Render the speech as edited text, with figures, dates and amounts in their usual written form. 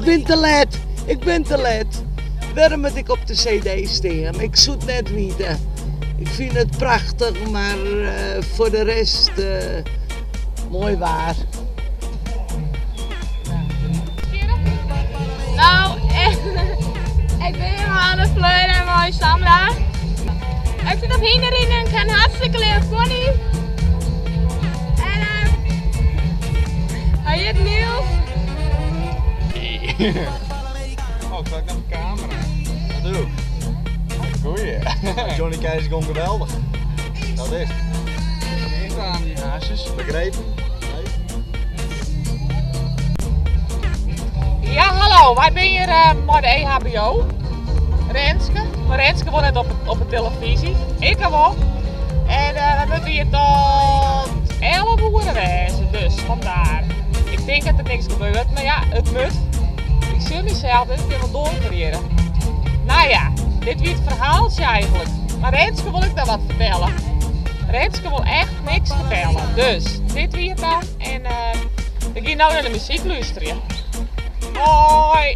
ben te laat. Ik ben te laat. Waarom moet ik op de cd staan? Ik zoet net weten. Ik vind het prachtig, maar voor de rest mooi waar. Nou, ik ben hier aan het vleuren en mooi Samra. Ik zit op hinderin en ik heb een hartstikke leuk pony. En hij heet Niels. Oh, ik kijk naar de camera. Dat doe ik. Goeie. Johnny Keijs is gewoon geweldig. Dat is het. Hier staan die haasjes. Begrepen? Ja, hallo, wij zijn hier met de EHBO. Renske. Maar Renske woont net op de televisie. Ik wel. En we moeten hier tot 11 uur wezen, dus vandaar. Ik denk dat er niks gebeurt, maar ja, het moet. Ik zie mezelf dit keer wel doorgereden. Nou ja, dit wie het verhaaltje eigenlijk. Maar Renske wil ik daar wat vertellen. Renske wil echt niks vertellen. Dus, dit wie het dan. En we gaan nou naar de muziek luisteren. Hoi!